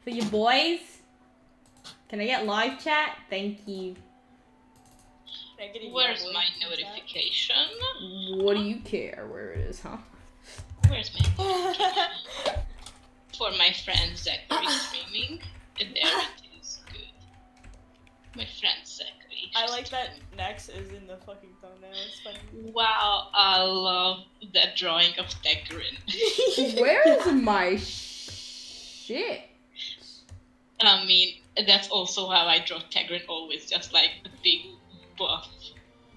For you boys. Can I get live chat? Thank you. Where's my notification? What do you care where it is, huh? Where's my notification? For my friend Zachary streaming. There it is. Good. My friend Zachary. I like that Nex is in the fucking thumbnail. It's funny. Wow, I love that drawing of Tegrin. Where's my shit? I mean, that's also how I draw Tegrin, always just like a big buff.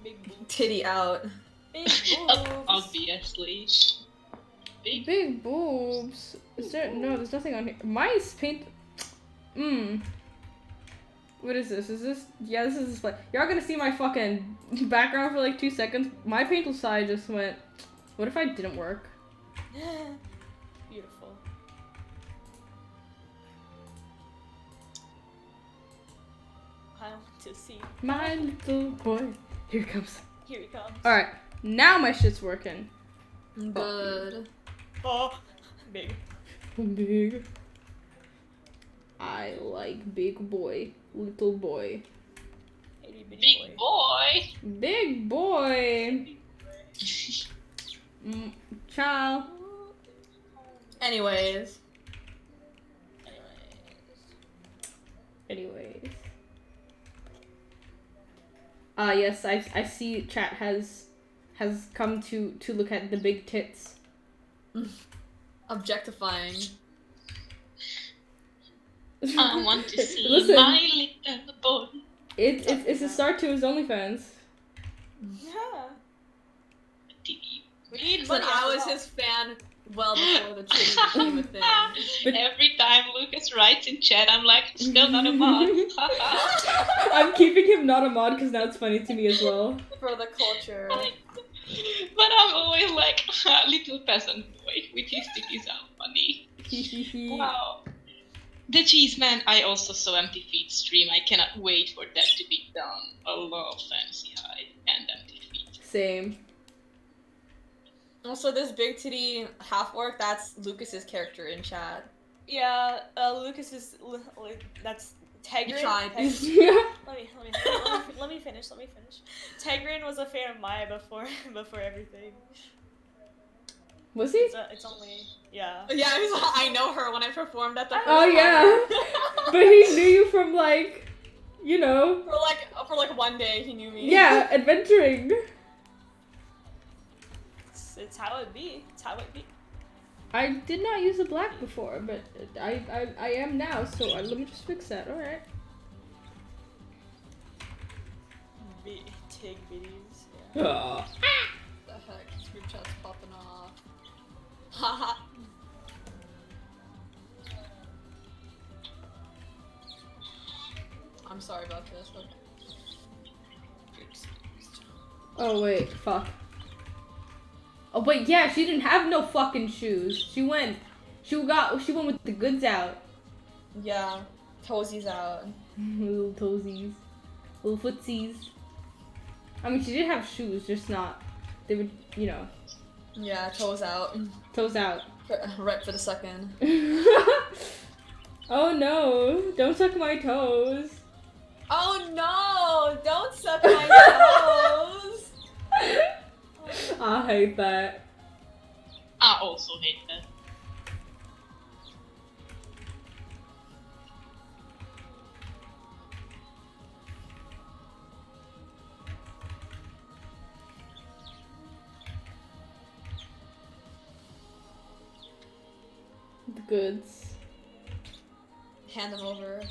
Big boobs. Titty out. Big boobs. Obviously. Big boobs. Is there? No, there's nothing on here. Mine's paint. What is this? Is this? Yeah, this is display. Y'all gonna see my fucking background for like 2 seconds. My painful side just went. What if I didn't work? Beautiful. I want to see. My little boy. Here it comes. Here he comes. Alright, now my shit's working. Good. Oh, big. Big. I like big boy. Little boy. Itty bitty Big boy. Big boy. Ciao. Anyways. Anyways. Yes, I see chat has come to look at the big tits. Objectifying. I want to see Listen, my little boy. It's a start to his OnlyFans. Yeah. TV. We need But money. I was his fan well before the titty became a thing. But- Every time Lucas writes in chat, I'm like, still not a mod. I'm keeping him not a mod because now it's funny to me as well. For the culture. But I'm always like, little peasant boy with his titties out funny. Wow. The Cheese Man, I also saw Empty Feet stream. I cannot wait for that to be done. I love Fancy Hide and Empty Feet. Same. Also, this big titty half orc, that's Lucas's character in chat. Yeah, Lucas is that's Tegrin. He tried. Let me finish. Tegrin was a fan of mine before everything. Was he? It's only yeah. Yeah, I know her when I performed at the first Oh yeah. But he knew you from like, you know. For like one day he knew me. Yeah, adventuring. It's how it be. It's how it be. I did not use a black before, but I am now, so let me just fix that, alright. Tig bitties. Yeah. The heck, this group chat's popping off. Haha. I'm sorry about this. But... Oh wait, fuck. Oh wait, yeah, she didn't have no fucking shoes. She went with the goods out. Yeah, toesies out. Little toesies. Little footsies. I mean, she did have shoes, just not, they would, you know. Yeah, toes out. Toes out. Right for the second. Oh no, don't suck my toes. Oh no! Don't suck my toes! I hate that. I also hate that. The goods. Hand them over.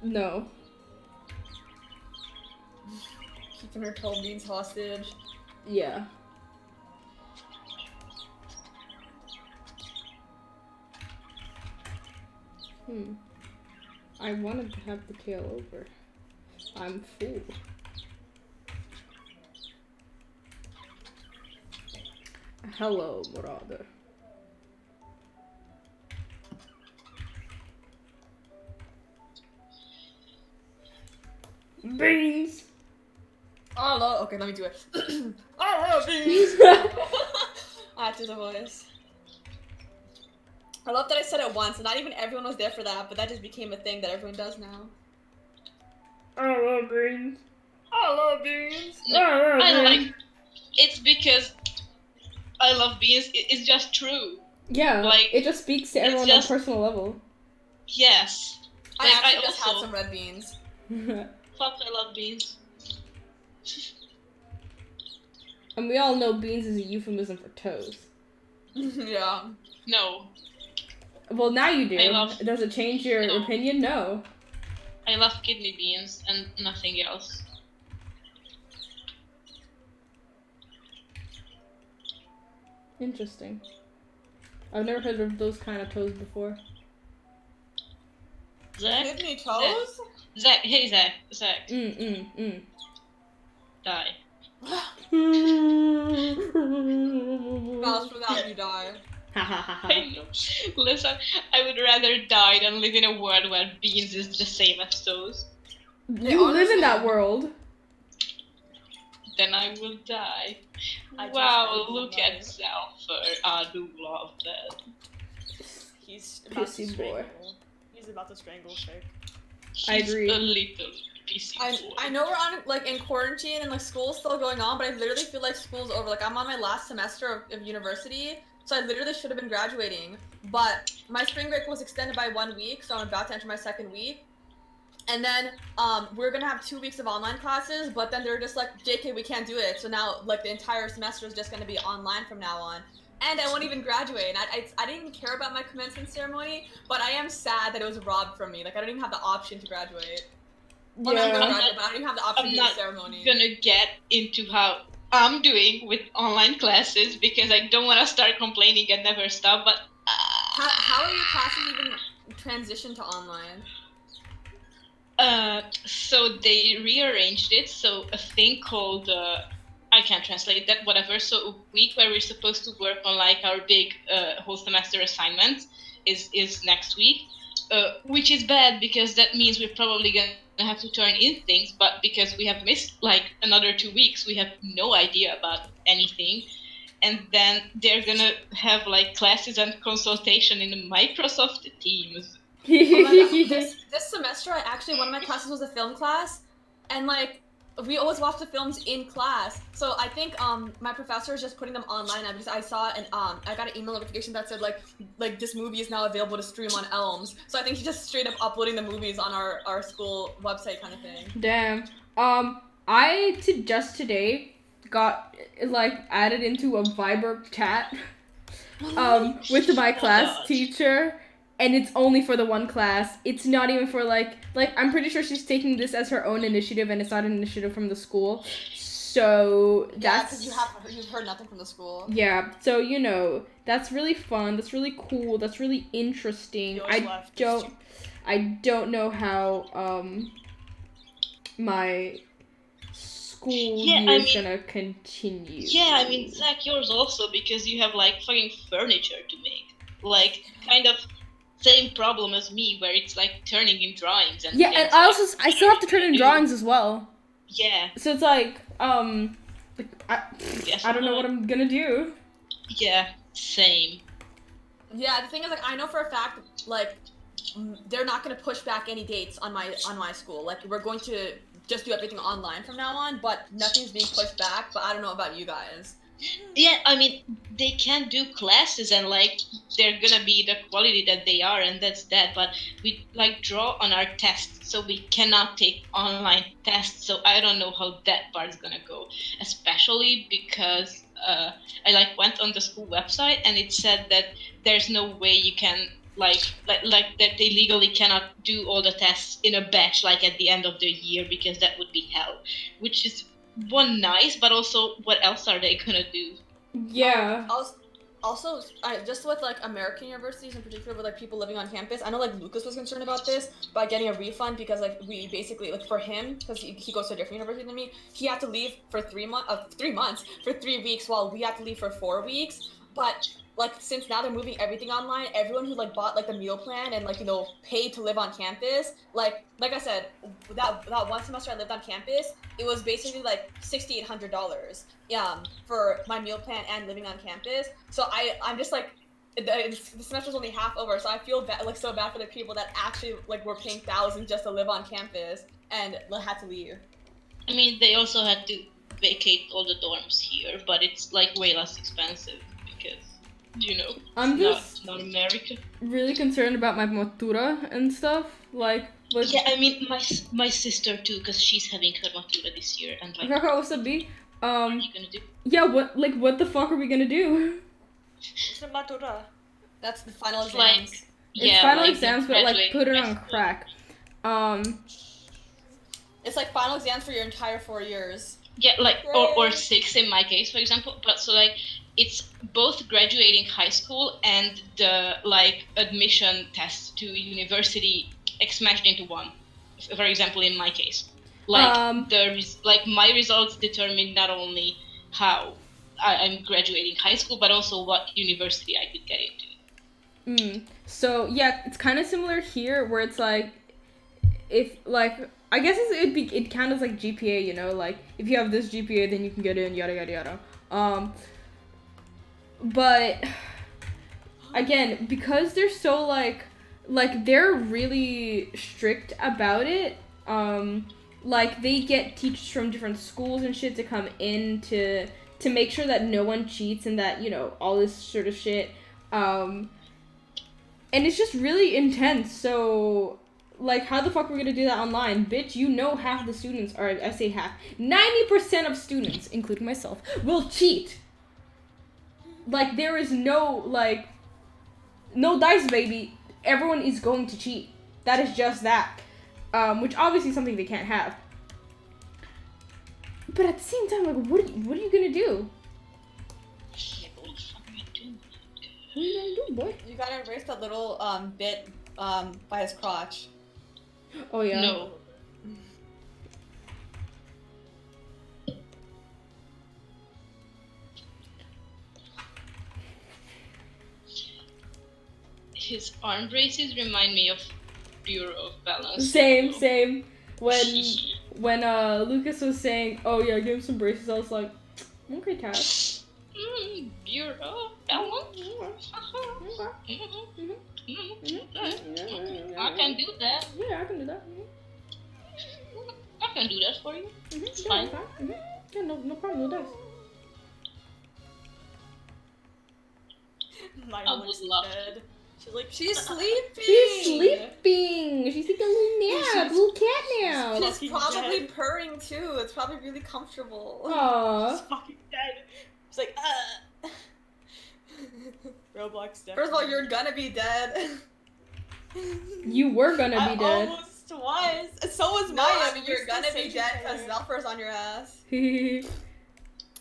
No. Keeping her toe beans hostage. Yeah. I wanted to have the tail over. I'm full. Hello, brother. Beans! Oh, no. Okay, let me do it. Oh, beans! I have to do the voice. I love that I said it once, and not even everyone was there for that, but that just became a thing that everyone does now. I love beans. I love beans. No, I like. It's because I love beans. It's just true. Yeah, Like, it just speaks to everyone just- on a personal level. Yes. I Like, actually I just had also- some red beans. Fuck, I love beans. And we all know beans is a euphemism for toes. Yeah. No, Well, now you do. I love- Does it change your No. opinion? No. I love kidney beans and nothing else. Interesting. I've never heard of those kind of toes before. Zach? Kidney toes? Zach, hey Zach. Die. Mouse, for that you die. I know. Listen, I would rather die than live in a world where beans is the same as toes. You live in that world. Then I will die. I just Wow, heard look you at lie. Zelfer. I do love that. He's about to Pissy boy. strangle. He's about to strangle Fick. I He's agree. a little pissy boy. I know we're on like in quarantine and like school's still going on, but I literally feel like school's over. Like I'm on my last semester of university, so I literally should have been graduating. But my spring break was extended by 1 week, so I'm about to enter my second week. And then we're gonna have 2 weeks of online classes, but then they're just like, JK, we can't do it. So now like the entire semester is just gonna be online from now on. And I won't even graduate. And I didn't even care about my commencement ceremony, but I am sad that it was robbed from me. Like I don't even have the option to graduate. Well, I'm gonna Yeah. graduate, but I don't even have the option I'm to do not the ceremony. gonna get into how I'm doing with online classes because I don't want to start complaining and never stop, but How are your classes even transitioned to online? so they rearranged it, so a thing called I can't translate that, whatever. So a week where we're supposed to work on like our big whole semester assignment is next week, which is bad because that means we're probably gonna have to turn in things, but because we have missed like another 2 weeks, we have no idea about anything. And then they're gonna have like classes and consultation in Microsoft Teams. Oh my God, this semester, one of my classes was a film class, and like we always watch the films in class. So I think my professor is just putting them online. I saw and I got an email notification that said like this movie is now available to stream on Elms. So I think he's just straight up uploading the movies on our school website kind of thing. Damn. I just today got like added into a Viber chat with my class teacher, and it's only for the one class. It's not even for like I'm pretty sure she's taking this as her own initiative, and it's not an initiative from the school. So that's you've heard nothing from the school. Yeah, so you know, that's really fun, that's really cool, that's really interesting. I don't know how my school year is gonna continue. Yeah, I mean, Zach, yours also, because you have like fucking furniture to make. Like, kind of same problem as me, where it's like turning in drawings and yeah, things. and I still have to turn in drawings as well. Yeah. So it's like I don't know what I'm gonna do. Yeah, same. Yeah, the thing is, like, I know for a fact, like, they're not gonna push back any dates on my school. Like, we're going to just do everything online from now on, but nothing's being pushed back. But I don't know about you guys. Yeah, I mean, they can do classes and like they're gonna be the quality that they are, and that's that. But we like draw on our tests, so we cannot take online tests. So I don't know how that part's gonna go, especially because I like went on the school website and it said that there's no way you can like that they legally cannot do all the tests in a batch like at the end of the year, because that would be hell, which is one nice, but also what else are they gonna do? Yeah. Also, just with like American universities in particular, with like people living on campus, I know like Lucas was concerned about this by getting a refund because like we basically like for him, because he goes to a different university than me, he had to leave for 3 months for 3 weeks, while we had to leave for 4 weeks. But like since now they're moving everything online, everyone who like bought like the meal plan and like, you know, paid to live on campus, like I said, that one semester I lived on campus, it was basically like $6,800 for my meal plan and living on campus. So I'm just like, the semester's only half over, so I feel so bad for the people that actually like were paying thousands just to live on campus and had to leave. I mean, they also had to vacate all the dorms here, but it's like way less expensive because, you know, I'm just not America. really concerned about my matura and stuff. Like, with... Yeah, I mean, my sister too, because she's having her matura this year, and like, what's up, B? what are you gonna do? Yeah, what the fuck are we gonna do? It's a matura. That's the final It's exams. like, It's final exams, but like put it on crack. It's like final exams for your entire 4 years. Yeah, like or 6 in my case, for example. But so like it's both graduating high school and the like admission test to university smashed into one. For example, in my case, like like my results determine not only how I'm graduating high school, but also what university I could get into. So yeah, it's kind of similar here, where it's like, if like I guess it counts as like GPA, you know, like if you have this GPA, then you can get in, yada yada yada. But again, because they're so like they're really strict about it. Like they get teachers from different schools and shit to come in to make sure that no one cheats and that, you know, all this sort of shit. And it's just really intense. So, like, how the fuck are we gonna do that online? Bitch, you know half the students, or I say half, 90% of students, including myself, will cheat. Like, there is no dice, baby. Everyone is going to cheat. That is just that. Which obviously is something they can't have. But at the same time, like, what are you gonna do? What are you gonna do, boy? You gotta embrace that little bit by his crotch. Oh yeah. No. His arm braces remind me of Bureau of Balance. Same. When Lucas was saying, "Oh yeah, give him some braces," I was like, "Okay, Cat." Bureau of Balance. I can do that. Yeah, I can do that. I can do that for you. It's fine. Yeah, no problem. No dice. My I voice would love dead. She's like, She's sleeping. She's sleeping. She's taking a little nap, little cat nap. She's Fucking probably dead. purring too. It's probably really comfortable. she's Aww. fucking dead. She's like, Roblox dead. First of all, you're gonna be dead. You were gonna be dead. I almost was. So was No, Maya. I mean you're gonna be dead because Zelfer's on your ass.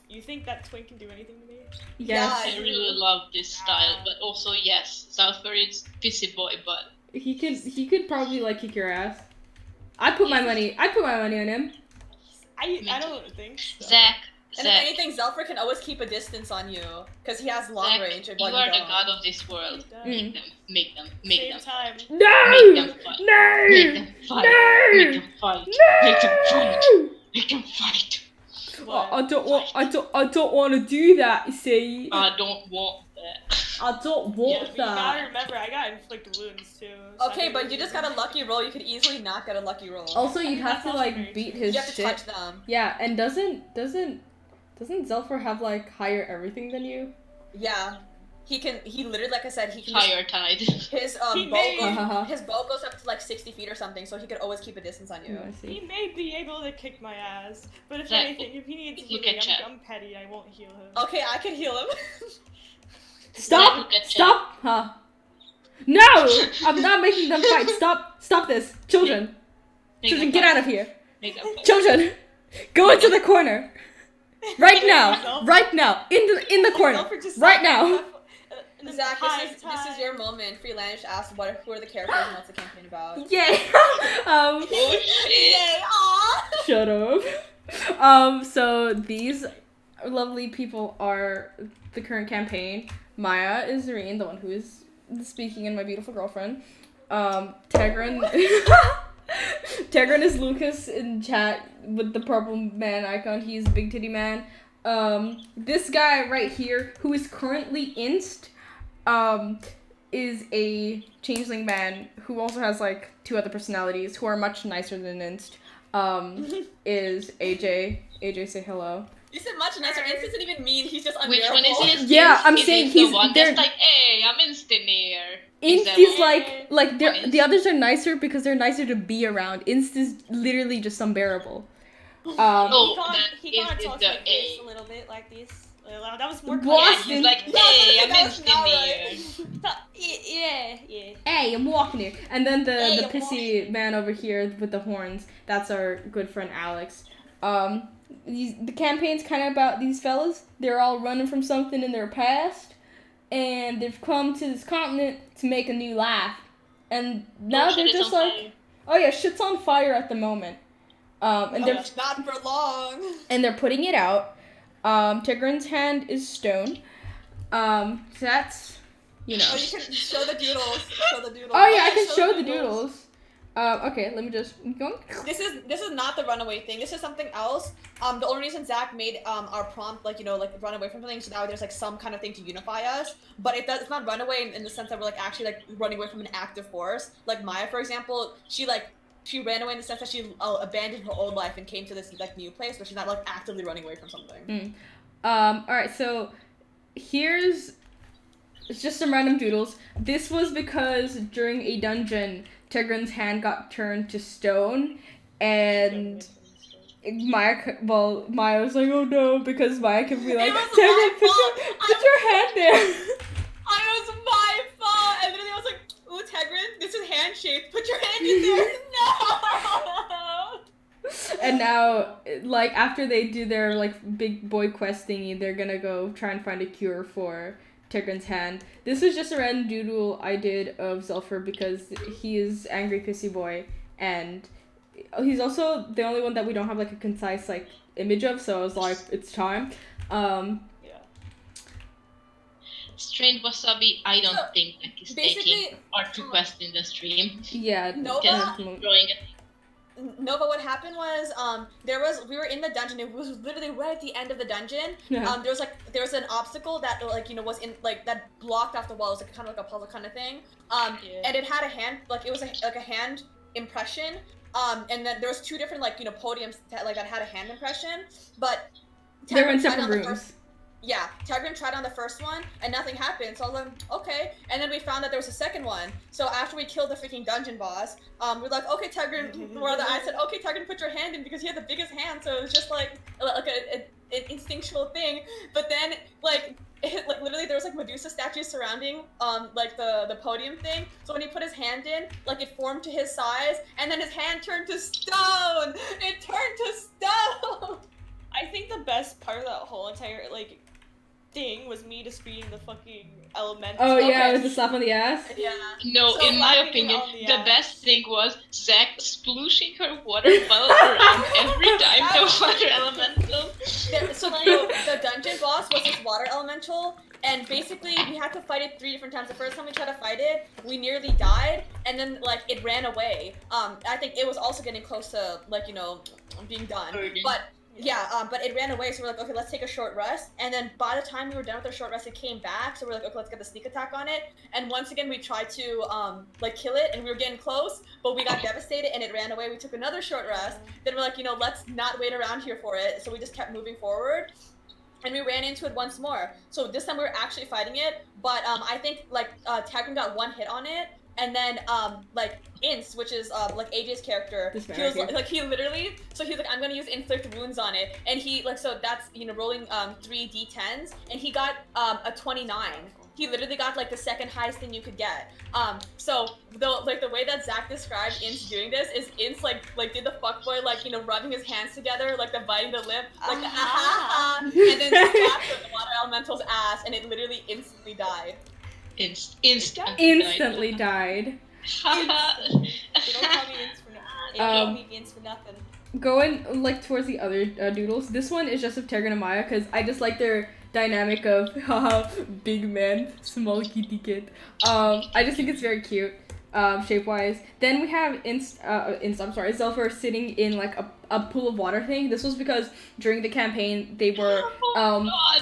You think that twink can do anything to me? Yes. I really love this style, but also yes, Southbury is pissy boy, but He could probably like kick your ass. I put my money on him. I don't think so. Zach. And if anything, Zelfer can always keep a distance on you because he has long Zach, range. you are the god of this world. He Make them. Same time. No! Make them fight. No! Make them fight. No! Make them fight. Make them fight. Make them fight. What? I don't want to do that. You see, I don't want that. I don't Yeah, want but you gotta that. remember, I got inflict wounds too. So Okay, but you just got a lucky roll. You could easily not get a lucky roll. Also, you'd have to That's like very beat true. his You have to shit. touch them. Yeah, and doesn't Zelfer have like higher everything than you? Yeah. He literally, like I said, he can Higher tide. his He bow may- goes, his bow goes up to like 60 feet or something, so he could always keep a distance on you. Oh, I He see. may be able to kick my ass, but if Zach, anything, if he needs look healing, at chat. I'm petty. I won't heal him. Okay, I can heal him. Stop! Look at chat. Stop! Huh? No! I'm not making them fight. Stop this, children. Make Children, them get fight. out of here. Make them fight. Children, go into the corner. Right now. Right now. In the corner. Zelfer just Right now. Zach, this is your moment. Freelance asked who are the characters and what's the campaign about. Yay. Oh shit. Yay! Aw! Shut up. So these lovely people are the current campaign. Maya is Zareen, the one who is speaking, and my beautiful girlfriend. Tegrin. Tegrin is Lucas in chat with the purple man icon. He's Big Titty Man. This guy right here, who is currently inst, is a changeling man who also has like 2 other personalities who are much nicer than Inst. Is AJ. AJ, say hello. You said much nicer. Inst isn't even mean. He's just Which unbearable. one is it? Yeah, I'm Is saying it he's the one they're that's like, hey, I'm instant here. Inst that is one? like they're, Inst? the others are nicer because they're nicer to be around. Inst is literally just unbearable. Oh, He that kind of is talks the like this A. a little bit, like this. That was more. Yeah, Boston. he's like, Yeah, hey, I'm that was instant not here. Yeah. Hey, I'm walking here. And then Hey, the I'm pissy man over here with the horns, that's our good friend Alex. The campaign's kind of about these fellas. They're all running from something in their past, and they've come to this continent to make a new life. And now shit, they're it's just on like, fire. oh yeah, shit's on fire at the moment. And they're Not for long. and they're putting it out. Tigrin's hand is stone. So that's, you know. Oh, you can show the doodles. Show the doodles. Oh yeah, I can show the doodles. Okay, let me just go. This is not the runaway thing. This is something else. The only reason Zach made our prompt like run away from something, so now there's like some kind of thing to unify us. But it's not runaway in the sense that we're like actually like running away from an active force. Like Maya, for example, she ran away in the sense that she abandoned her old life and came to this like new place, but she's not like actively running away from something. All right, so it's just some random doodles. This was because during a dungeon, Tigrin's hand got turned to stone, and Maya was like, oh no, because Maya can be like, It was Tigrin, my fault. put your hand there. It was my fault, and then I was like, ooh, Tegrin, this is hand shaped. Put your hand in there. No. And now, like, after they do their, like, big boy quest thingy, they're gonna go try and find a cure for Tigrin's hand. This was just a random doodle I did of Zulfur because he is angry pissy boy, and he's also the only one that we don't have, like, a concise, like, image of, so I was like, it's time. Strained Wasabi, I don't think that is taking our 2 quests in the stream. Yeah, Nova? Throwing it. No, but what happened was, we were in the dungeon. It was literally right at the end of the dungeon. Yeah. There was an obstacle that was in that blocked off the wall. It was like kind of like a puzzle kind of thing. And it had a hand, like it was a hand impression. And then there was 2 different podiums that had a hand impression, but they were in separate rooms. Yeah, Tigrin tried on the first one, and nothing happened, so I was like, okay. And then we found that there was a second one. So after we killed the freaking dungeon boss, we're like, okay, Tigrin, I said, okay, Tigrin, put your hand in, because he had the biggest hand, so it was just like an instinctual thing. But then, literally there was, Medusa statues surrounding, the podium thing. So when he put his hand in, it formed to his size, and then his hand turned to stone! It turned to stone! I think the best part of that whole entire, thing was me defeating the fucking elemental. Oh yeah, with the slap on the ass? Yeah. No, So in my slapping opinion, on the the ass. best thing was Zach splooshing her water bottle around every time the water elemental. The dungeon boss was this water elemental, and basically we had to fight it 3 different times. The first time we tried to fight it, we nearly died, and then it ran away. I think it was also getting close to being done. But it ran away, so we're like, okay, let's take a short rest. And then by the time we were done with our short rest, it came back, so we're like, okay, let's get the sneak attack on it. And once again, we tried to kill it, and we were getting close, but we got devastated, and it ran away. We took another short rest. Then we're like, let's not wait around here for it. So we just kept moving forward, and we ran into it once more. So this time we were actually fighting it, but I think Tigrin got 1 hit on it. And then, Inst, which is, AJ's character, he was, he literally, so he's like, I'm gonna use inflict wounds on it, and he, so that's, rolling, 3 d10s, and he got, a 29. He literally got, the second highest thing you could get. So, the way that Zach described Inst doing this is Inst, did the fuckboy, rubbing his hands together, the biting the lip, and then slapped the water elemental's ass, and it literally instantly died. Instantly died. They don't call me Inst for nothing. They don't call me Inst for nothing. Going towards the other doodles, this one is just of Tigrin and Maya because I just like their dynamic of haha big man, small kitty kid. I just think it's very cute. shape-wise. Then we have Zelfer sitting in like a pool of water thing. This was because during the campaign they were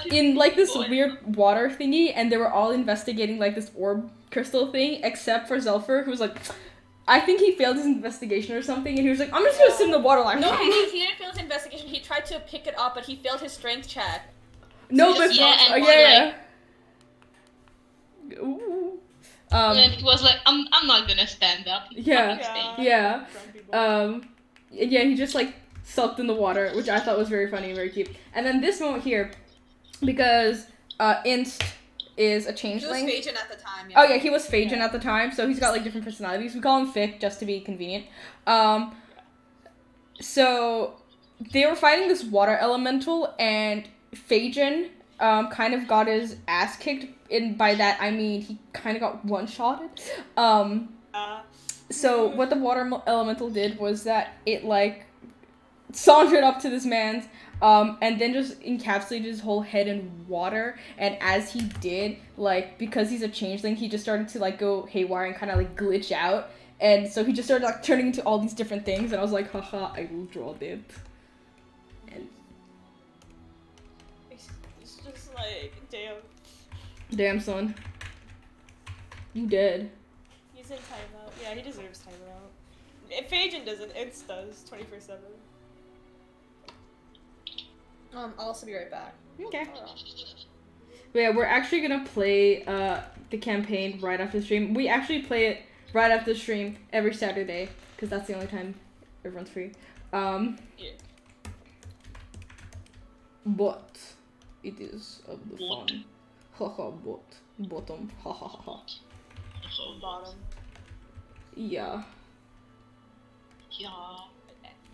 in like this weird water thingy, and they were all investigating like this orb crystal thing, except for Zelfer, who was like, I think he failed his investigation or something, and he was like, I'm just gonna sit in the water like. No, he didn't fail his investigation. He tried to pick it up, but he failed his strength check. No, So but Ooh. And then he was like, I'm not gonna stand up. Yeah. He just like sulked in the water, which I thought was very funny and very cute. And then this moment here, because Inst is a changeling. He was Phagin at the time. Oh yeah, he was Phagin at the time, so he's got like different personalities. We call him Fick just to be convenient. So they were fighting this water elemental, and Phagin kind of got his ass kicked. And by that I mean he kind of got one-shotted. So what the water elemental did was that it like sauntered up to this man's and then just encapsulated his whole head in water. And as he did, like, because he's a changeling, he just started to like go haywire and kind of like glitch out. And so he just started like turning into all these different things, and I was like, haha, I will draw it. And It's just like, damn, son. You dead. He's in timeout. Yeah, he deserves timeout. If Phagin doesn't, it does 24/7. I'll also be right back. Okay. But yeah, we're actually gonna play the campaign right after the stream. We actually play it right after the stream every Saturday, because that's the only time everyone's free. Yeah. But it is of the fun. Haha, bottom. Ha ha ha ha. Bottom. Yeah.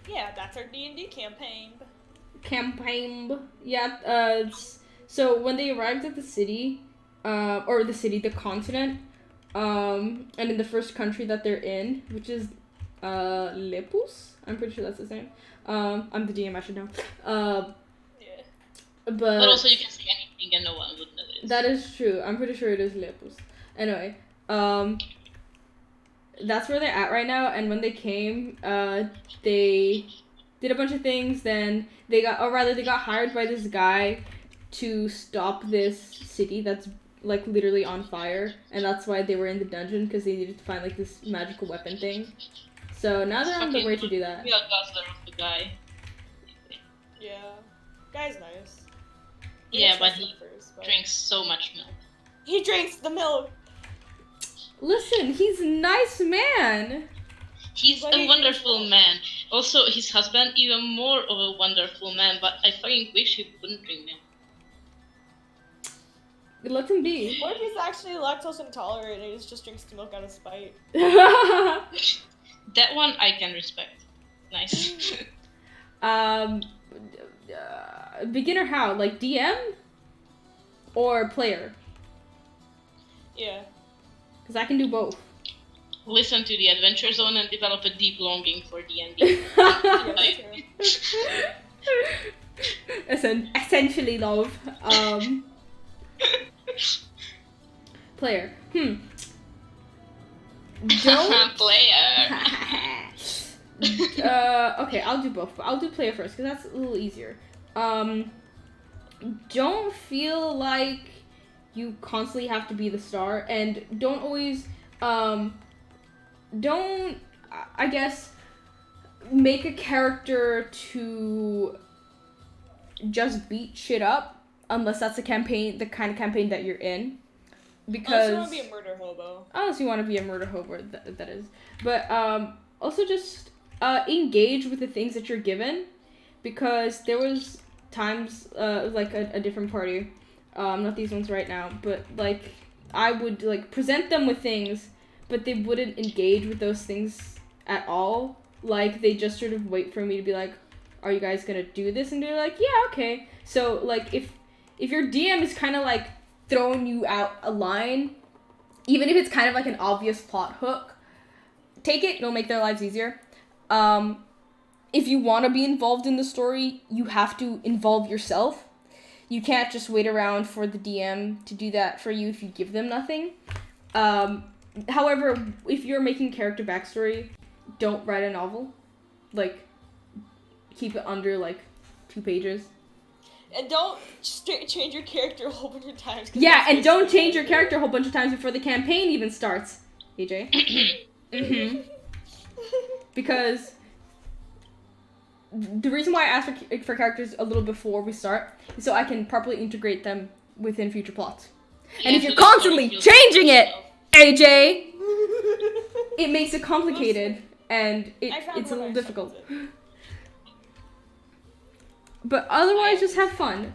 Yeah, that's our D&D campaign. Yeah, so when they arrived at the city, the continent, and in the first country that they're in, which is, Lepus? I'm pretty sure that's his name. I'm the DM, I should know. Yeah. But also you can say anything and no one would know it. That is true. I'm pretty sure it is Lepus. Anyway, that's where they're at right now, and when they came, they did a bunch of things, then they got hired by this guy to stop this city that's like literally on fire, and that's why they were in the dungeon, because they needed to find like this magical weapon thing. So now they're on the way to do that. We are guzzler of the guy. Yeah. Guy's nice. Yeah, but he drinks so much milk. He drinks the milk! Listen, he's a nice man. He's a wonderful man. Also, his husband, even more of a wonderful man, but I fucking wish he wouldn't drink milk. Let him be. What if he's actually lactose intolerant and he just drinks the milk out of spite? That one I can respect. Nice. Beginner how? Like DM? Or player? Yeah. Because I can do both. Listen to the Adventure Zone and develop a deep longing for D&D. Yeah, that's true. Essentially, love. Player. Don't. Player. Okay, I'll do both. I'll do player first because that's a little easier. Don't feel like you constantly have to be the star, and don't always don't, I guess, make a character to just beat shit up unless that's the kind of campaign that you're in. Because Unless you want to be a murder hobo. Unless you want to be a murder hobo, that is. But also just engage with the things that you're given, because there was times like a different party, not these ones right now, but like I would like present them with things, but they wouldn't engage with those things at all. Like they just sort of wait for me to be like, are you guys gonna do this? And they're like, yeah, okay. So like if your DM is kind of like throwing you out a line, even if it's kind of like an obvious plot hook, take it, it'll make their lives easier. If you want to be involved in the story, you have to involve yourself. You can't just wait around for the DM to do that for you if you give them nothing. However, if you're making character backstory, don't write a novel. Like, keep it under, like, 2 pages. And don't change your character a whole bunch of times. Yeah, and don't change your character a whole bunch of times before the campaign even starts, AJ. Because the reason why I ask for characters a little before we start is so I can properly integrate them within future plots. And if you're constantly changing it, AJ, it makes it complicated and it's a little difficult. But otherwise, just have fun.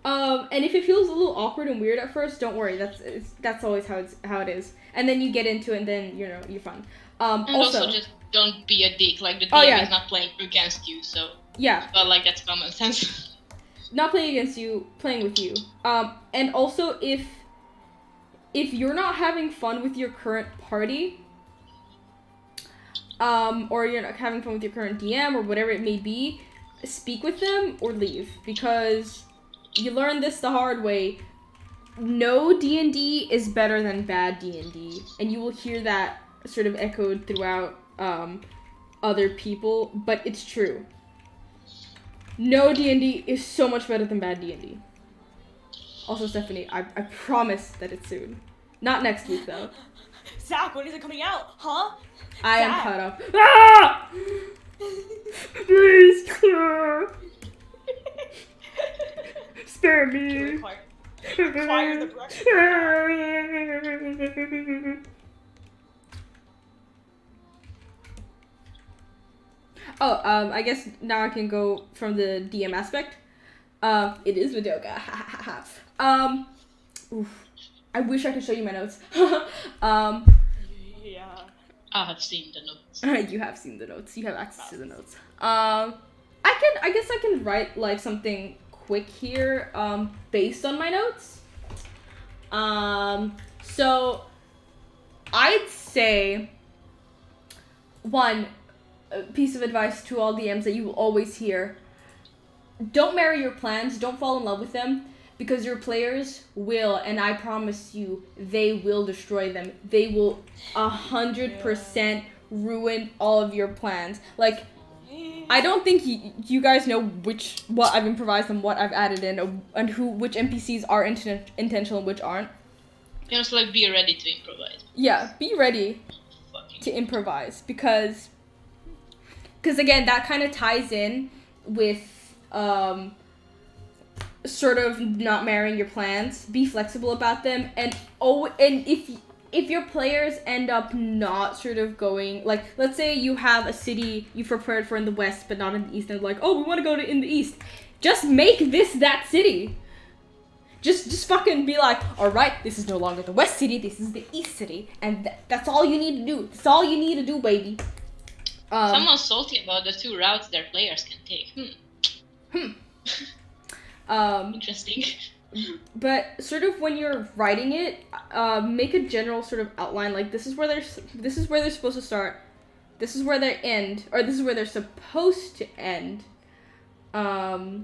And if it feels a little awkward and weird at first, don't worry. That's always how it is. And then you get into it, and then you're fun. And also just don't be a dick. Like the DM is not playing against you, so yeah. But like that's common sense. Not playing against you, playing with you. And also if you're not having fun with your current party, or you're not having fun with your current DM or whatever it may be, speak with them or leave, because you learn this the hard way. No D&D is better than bad D&D, and you will hear that sort of echoed throughout other people, but it's true. No D&D is so much better than bad D&D. Also, Stephanie, I promise that it's soon. Not next week, though. Zach, when is it coming out? Huh? I am caught up. Ah! Please, spare me. Require the brush. I guess now I can go from the DM aspect. It is Vidoga. Oof. I wish I could show you my notes. Yeah. I have seen the notes. You have seen the notes. You have access to the notes. I guess I can write like something quick here, based on my notes. So I'd say one piece of advice to all DMs that you will always hear: don't marry your plans, don't fall in love with them, because your players will, and I promise you, they will destroy them. They will 100% ruin all of your plans. Like, I don't think you guys know what I've improvised and what I've added in, and which NPCs are intentional and which aren't. You know, so like be ready to improvise. Yeah, be ready to improvise, because again, that kind of ties in with sort of not marrying your plans. Be flexible about them, and if your players end up not sort of going, like, let's say you have a city you've prepared for in the west but not in the east, and like, oh, we want to go to in the east, just make this that city. Just fucking be like, alright, this is no longer the west city, this is the east city, and that's all you need to do. That's all you need to do, baby. Someone's salty about the 2 routes their players can take. Interesting. But sort of when you're writing it, make a general sort of outline. Like, this is where they're supposed to start. This is where they end, or this is where they're supposed to end. Or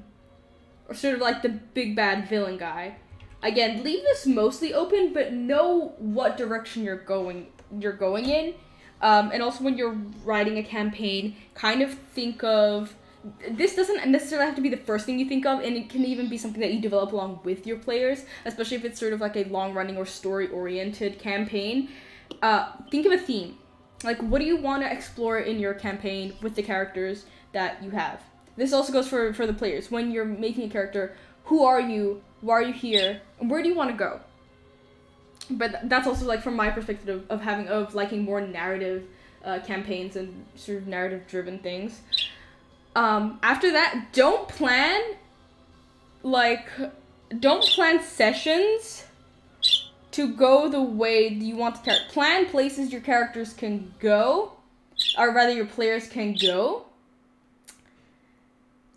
sort of like the big bad villain guy. Again, leave this mostly open, but know what direction you're going in. And also when you're writing a campaign, kind of think of, this doesn't necessarily have to be the first thing you think of, and it can even be something that you develop along with your players, especially if it's sort of like a long-running or story-oriented campaign. Think of a theme. Like, what do you want to explore in your campaign with the characters that you have? This also goes for the players. When you're making a character, who are you? Why are you here? And where do you want to go? But that's also, like, from my perspective of liking more narrative campaigns and sort of narrative-driven things. After that, don't plan sessions to go the way you want the character. Plan places your characters can go, or rather your players can go,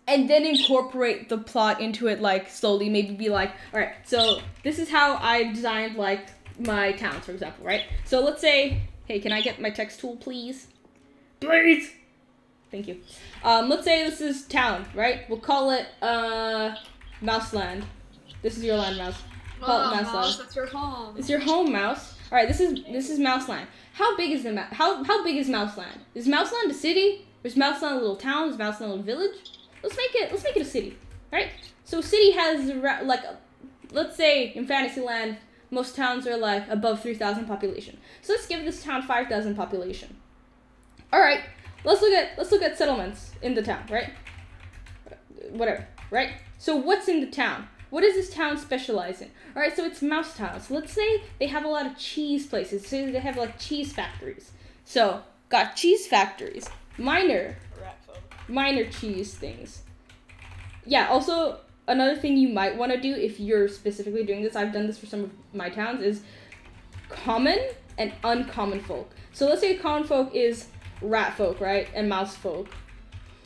and then incorporate the plot into it, like, slowly. Maybe be like, alright, so this is how I designed, like, my towns, for example, right? So let's say, hey, can I get my text tool, please? Please! Thank you. Let's say this is town, right? We'll call it, Mouseland. This is your land, Mouse. Call it Mouseland. Mouse, that's your home. It's your home, Mouse. All right, this is Mouseland. How big is how big is Mouseland? Is Mouseland a city? Is Mouseland a little town? Is Mouseland a little village? Let's make it a city, right? So city has like, let's say in Fantasyland, most towns are like above 3,000 population. So let's give this town 5,000 population. All right, let's look at settlements in the town, right? Whatever, right? So what's in the town? What does this town specialize in? All right, so it's mouse town. So let's say they have a lot of cheese places. So they have like cheese factories. So got cheese factories, minor cheese things. Yeah, also another thing you might want to do if you're specifically doing this, I've done this for some of my towns, is common and uncommon folk. So let's say common folk is rat folk, right? And mouse folk.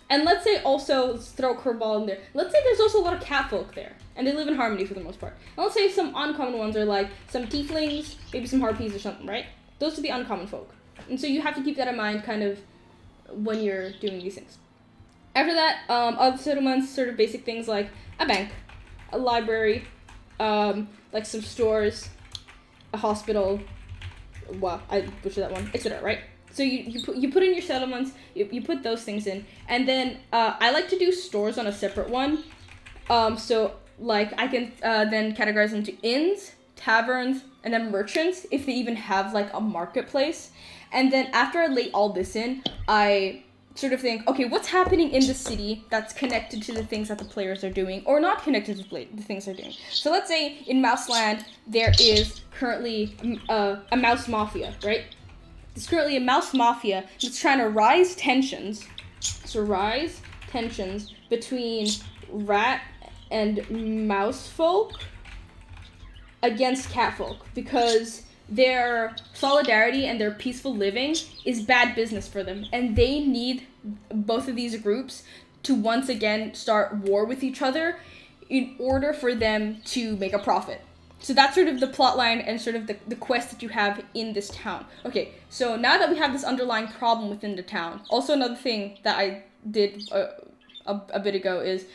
And let's say also, let's throw a curveball in there. Let's say there's also a lot of cat folk there. And they live in harmony for the most part. And let's say some uncommon ones are like some tieflings, maybe some harpies or something, right? Those are the uncommon folk. And so you have to keep that in mind kind of when you're doing these things. After that, other settlements, sort of basic things like a bank, a library, like some stores, a hospital, wow, I butchered that one, etc., right? So you put in your settlements, you put those things in, and then I like to do stores on a separate one. So like I can then categorize them to inns, taverns, and then merchants if they even have like a marketplace. And then after I lay all this in, I sort of think, okay, what's happening in the city that's connected to the things that the players are doing or not connected to the things they're doing. So let's say in Mouseland there is currently a mouse mafia, right? There's currently a mouse mafia that's trying to rise tensions. So rise tensions between rat and mouse folk against cat folk because their solidarity and their peaceful living is bad business for them, and they need both of these groups to once again start war with each other in order for them to make a profit. So that's sort of the plot line and sort of the quest that you have in this town. Okay, so now that we have this underlying problem within the town, also another thing that I did a bit ago is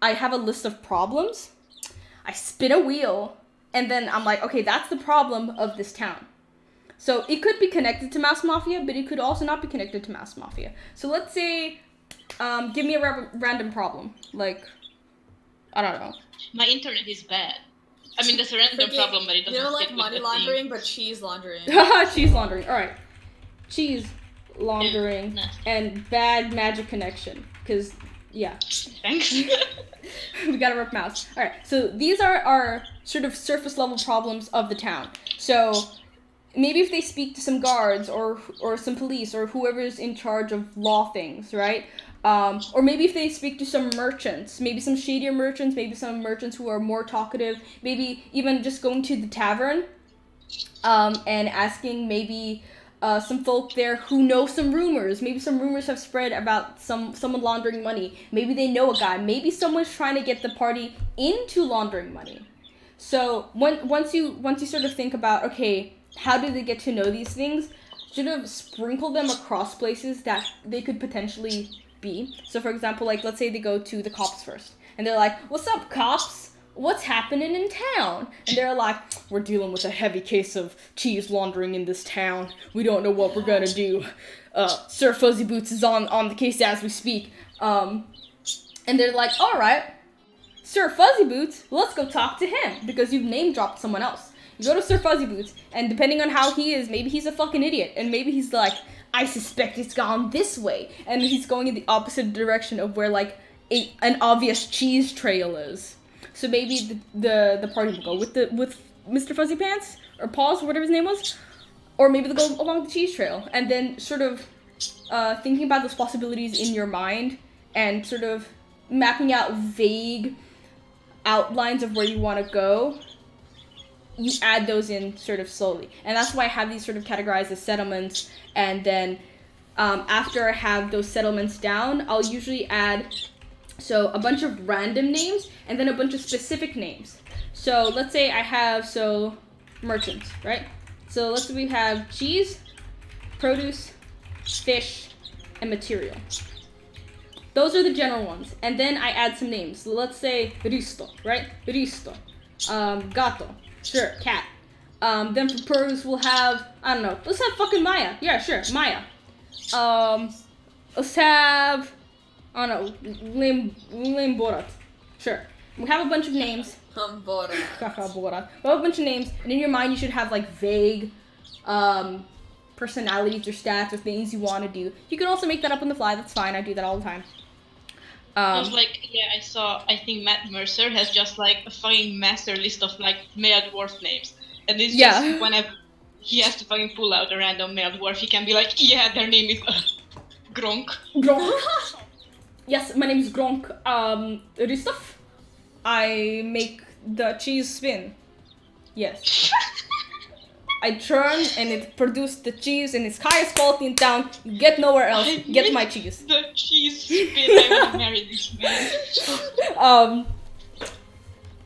I have a list of problems, I spin a wheel, and then I'm like, okay, that's the problem of this town. So it could be connected to Mouse Mafia, but it could also not be connected to Mouse Mafia. So let's say, give me a random problem. Like, I don't know. My internet is bad. I mean, that's a random problem, but it doesn't fit like with money the laundering, theme. but cheese laundering. Cheese laundering, alright. Cheese laundering and bad magic connection. Because, yeah. Thanks. We gotta rip mouse. Alright, so these are our sort of surface level problems of the town. So maybe if they speak to some guards or some police or whoever's in charge of law things, right? Or maybe if they speak to some merchants, maybe some shadier merchants, maybe some merchants who are more talkative, maybe even just going to the tavern and asking maybe some folk there who know some rumors. Maybe some rumors have spread about someone laundering money. Maybe they know a guy. Maybe someone's trying to get the party into laundering money. So once you sort of think about, okay, how do they get to know these things, sort of sprinkle them across places that they could potentially be. So for example, like let's say they go to the cops first, and they're like, "What's up, cops? What's happening in town?" And they're like, "We're dealing with a heavy case of cheese laundering in this town. We don't know what we're gonna do. Sir Fuzzy Boots is on the case as we speak." And they're like, "All right, Sir Fuzzy Boots, let's go talk to him," because you've name dropped someone else. You go to Sir Fuzzy Boots, and depending on how he is, maybe he's a fucking idiot, and maybe he's like, "I suspect it's gone this way," and he's going in the opposite direction of where like an obvious cheese trail is. So maybe the party will go with Mr. Fuzzy Pants or Paws, whatever his name was, or maybe they'll go along the cheese trail, and then sort of thinking about those possibilities in your mind and sort of mapping out vague outlines of where you want to go. You add those in sort of slowly, and that's why I have these sort of categorized as settlements. And then after I have those settlements down, I'll usually add a bunch of random names and then a bunch of specific names. So let's say I have merchants, right? So let's say we have cheese, produce, fish, and material. Those are the general ones, and then I add some names. So let's say risto, right? Risto, gato, sure, cat, Then for Purrs, we'll have, I don't know, let's have fucking Maya. Yeah, sure, Maya. Let's have, I don't know, Lim Borat. Sure. We have a bunch of names. Borat. Borat. We have a bunch of names, and in your mind you should have like vague personalities or stats or things you want to do. You can also make that up on the fly, that's fine, I do that all the time. I was like, yeah, I think Matt Mercer has just like a fucking master list of like male dwarf names. And it's just whenever he has to fucking pull out a random male dwarf, he can be like, yeah, their name is Gronk. Gronk. Yes, my name is Gronk. Ristov. I make the cheese spin. Yes. I churn and it produced the cheese and it's highest quality in town. You get nowhere else. Get my cheese. The cheese spin. I would marry this man.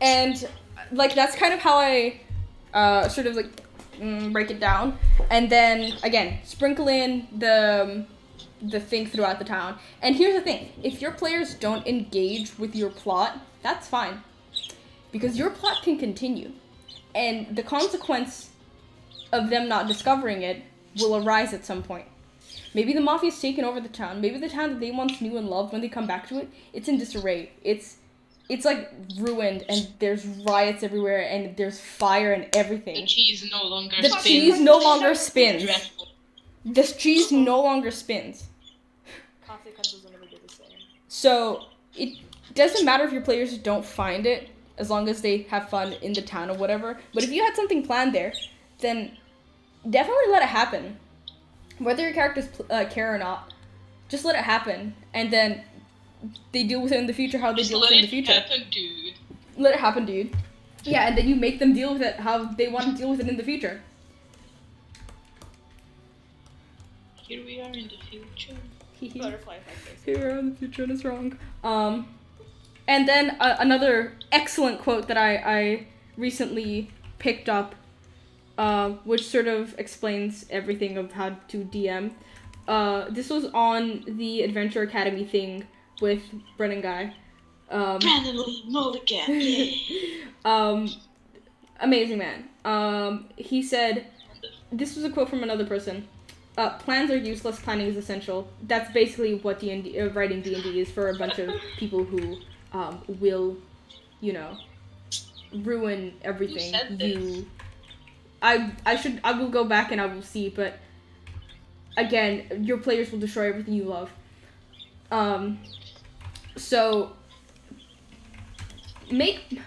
And like that's kind of how I sort of like break it down. And then again, sprinkle in the thing throughout the town. And here's the thing: if your players don't engage with your plot, that's fine, because your plot can continue, and the consequence of them not discovering it will arise at some point. Maybe the mafia's taken over the town. Maybe the town that they once knew and loved, when they come back to it, it's in disarray. It's like ruined, and there's riots everywhere, and there's fire and everything. The cheese no longer The spins. cheese no longer spins. Dreadful. This cheese no longer spins. Consequences will never be the same. So it doesn't matter if your players don't find it, as long as they have fun in the town or whatever. But if you had something planned there, then definitely let it happen. Whether your characters care or not, just let it happen, and then they deal with it in the future how they deal with it in the future. Let it happen, dude. Let it happen, dude. Yeah, and then you make them deal with it how they want to deal with it in the future. Here we are in the future. Butterfly effect. Here we are in the future and it's wrong. And then another excellent quote that I recently picked up, which sort of explains everything of how to DM. This was on the Adventure Academy thing with Brennan Guy. Brandon Lee Mulligan. Yay. Amazing man. He said, this was a quote from another person. Plans are useless, planning is essential. That's basically what D&D, writing D&D is for a bunch of people who will, you know, ruin everything. I will go back and I will see, but again, your players will destroy everything you love. So make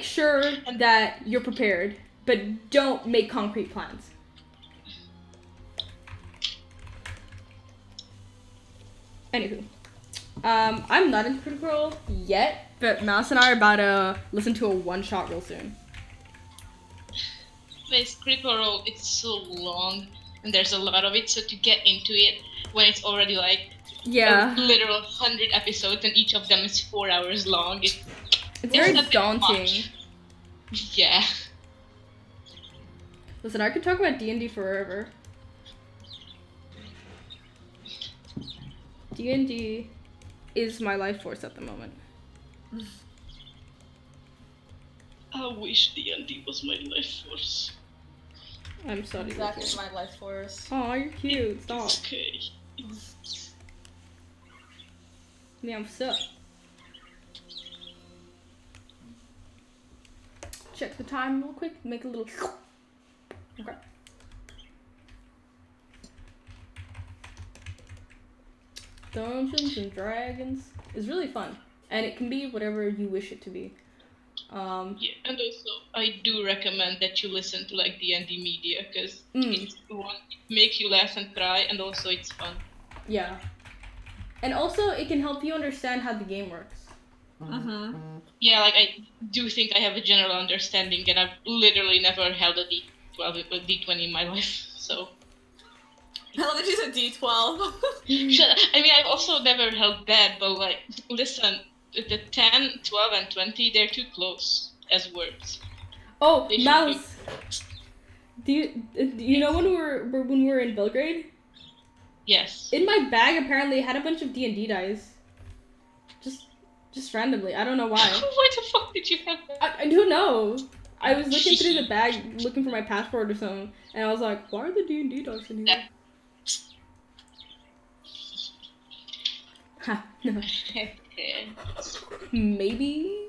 sure that you're prepared, but don't make concrete plans. Anywho, I'm not into Critical Role yet, but Mouse and I are about to listen to a one-shot real soon. This Critical Role, it's so long, and there's a lot of it, so to get into it when it's already like a literal 100 episodes and each of them is 4 hours long, it's very daunting. Yeah. Listen, I could talk about D&D forever. D&D is my life force at the moment. I wish D&D was my life force. I'm sorry. Exactly my life force. Oh, you're cute. Stop. Okay. Yeah, I'm stuck. Check the time real quick. Make a little. Okay. Dungeons and Dragons is really fun, and it can be whatever you wish it to be. Yeah, and also I do recommend that you listen to like D&D media, because it makes you laugh and cry, and also it's fun. Yeah, and also it can help you understand how the game works. Yeah, like I do think I have a general understanding, and I've literally never held a D20 in my life, so. I love that she's a D12. I mean, I've also never held bad, but like, listen, the 10, 12, and 20, they're too close as words. Oh, Mouse! Do you know when we were in Belgrade? Yes. In my bag, apparently, it had a bunch of D&D dice. Just randomly. I don't know why. Why the fuck did you have that? I don't know. I was looking through the bag, looking for my passport or something, and I was like, why are the D&D dice in here? Ha, no. Maybe?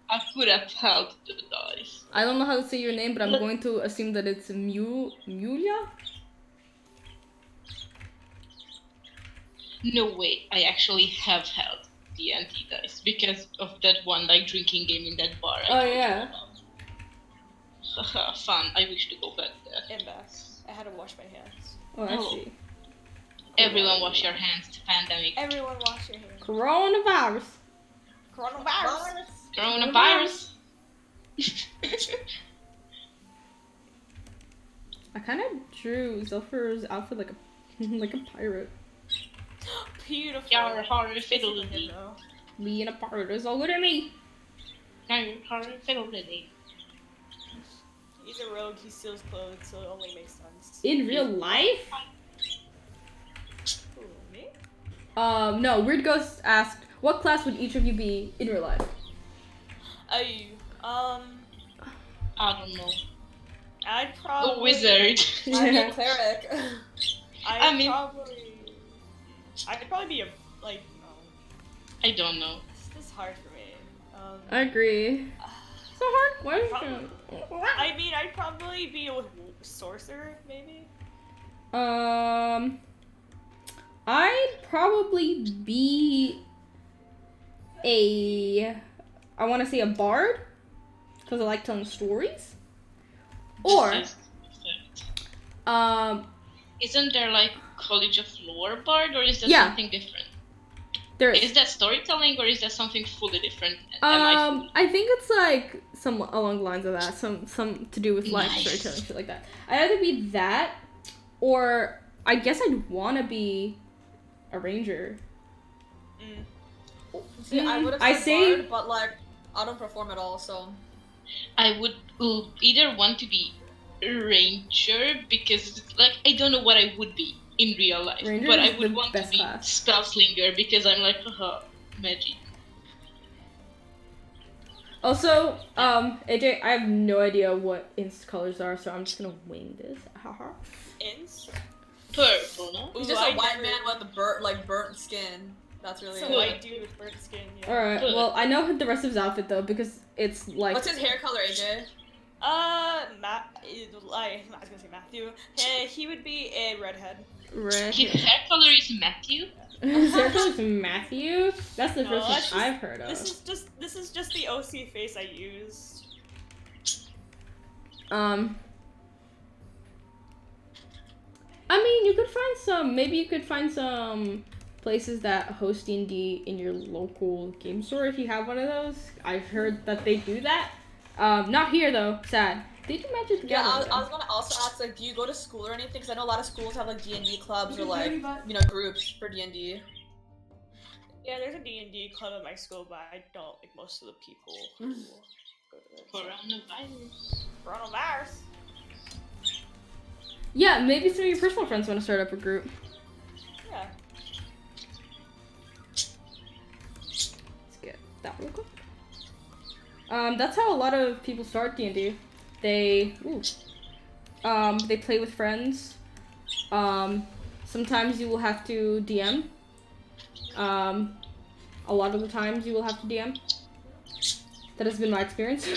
I could have held the dice. I don't know how to say your name, but I'm going to assume that it's Mulia? No way, I actually have held the anti-dice because of that one like drinking game in that bar. Oh, yeah. Fun. I wish to go back there. And back. I had to wash my hands. Oh, I Oh. see. Everyone wash your hands. It's a pandemic. Everyone wash your hands. Coronavirus. Coronavirus. Coronavirus. I kind of drew Zephyr's outfit like a like a pirate. Beautiful. Yar, horror, It's fiddle, even him, though. Being a pirate is all good at me. Yar, horror, fiddle, diddy. He's a rogue, he steals clothes, so it only makes sense. In real life? Who, me? No. Weird Ghost asked, what class would each of you be in real life? I I don't know. I'd probably... A wizard. I'm a cleric. I'd mean- probably be a, like, I don't know. this is hard for me. I agree. So hard question. I mean, I'd probably be a sorcerer, maybe? I'd probably be I want to say a bard, because I like telling stories. Or, Isn't there like College of Lore Bard, or is that Yeah. something different? there Is that storytelling, or is that something fully different? Am I think it's like some along the lines of that, some to do with like Nice. storytelling, shit like that. I'd either be that, or I guess I'd want to be a ranger. See, I would have I said say- bard, but like I don't perform at all, so I would either want to be a ranger because like I don't know what I would be in real life, Ranger but is I would the want to best be class. spellslinger because I'm like magic. Also, AJ, I have no idea what Inst colors are, so I'm just gonna wing this. Haha. Ins? Purple, no? he's Ooh, just I a white never- man with burnt skin. That's really It's a it. white dude with burnt skin, yeah. Alright, well, I know the rest of his outfit though, because it's like. What's his hair color, AJ? I was gonna say Matthew. He would be a redhead. Red. His hair color is Matthew. His hair color's Matthew? That's the No, first that's one just- I've heard of. This is just the OC face I used. I mean, you could find some. Maybe you could find some places that host D&D in your local game store if you have one of those. I've heard that they do that. Not here though. Sad. They do Magic the Yeah, Gathering. I was gonna also ask, like, do you go to school or anything? Because I know a lot of schools have like D&D clubs or like groups for D&D. Yeah, there's a D&D club at my school, but I don't like most of the people who go to it. Coronavirus. Coronavirus. Yeah, maybe some of your personal friends want to start up a group. Yeah. Let's get that real quick. That's how a lot of people start D&D. They play with friends. Sometimes you will have to DM. A lot of the times you will have to DM. That has been my experience.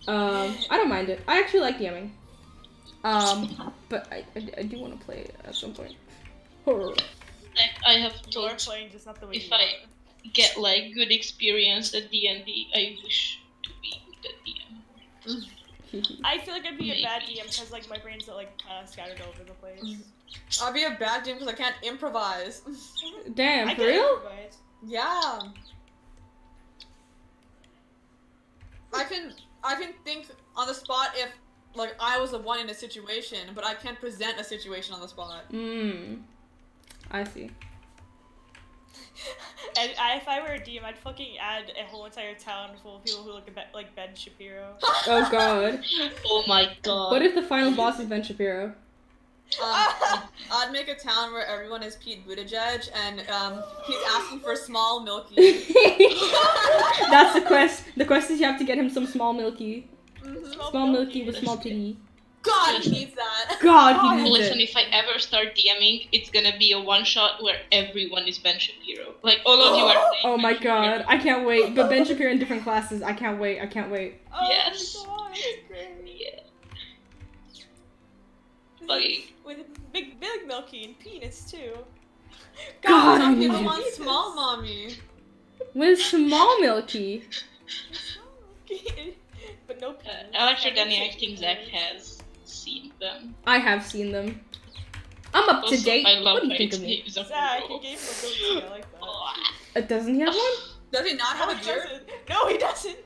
I don't mind it. I actually like DMing. But I do want to play at some point. Like I have You're told, playing just not the way if you I want. get like good experience at D&D, I wish to be good at DM. I feel like I'd be a bad DM because like my brain's like kind of scattered over the place. I'll be a bad DM because I can't improvise. Damn, I for can real? improvise. Yeah. I can think on the spot if like I was the one in a situation, but I can't present a situation on the spot. I see. And if I were a DM, I'd fucking add a whole entire town full of people who look like Ben Shapiro. Oh god. Oh my god. What if the final boss is Ben Shapiro? I'd make a town where everyone is Pete Buttigieg, and he's asking for small milky. That's the quest. The quest is you have to get him some small milky. Small milky with small titty. God, he needs that. God, he needs Listen, it. if I ever start DMing, it's gonna be a one shot where everyone is Ben Shapiro. Like all of you are saying Oh my Ben Shapiro. god, I can't wait. But Ben Shapiro in different classes. I can't wait. I can't wait. Oh Yes. my god, great. Yeah. Fucking With big milky and penis too. God, I Some need people it. want small mommy. With small milky. But no penis. Electro Danny, I think Zach has seen them. I have seen them. I'm up to Also, date. I love What do you how think his of me? name is a Zach, you girl. gave him a goatee. I like that. Doesn't he have one? Does he not No, have a he beard? doesn't. No, he doesn't.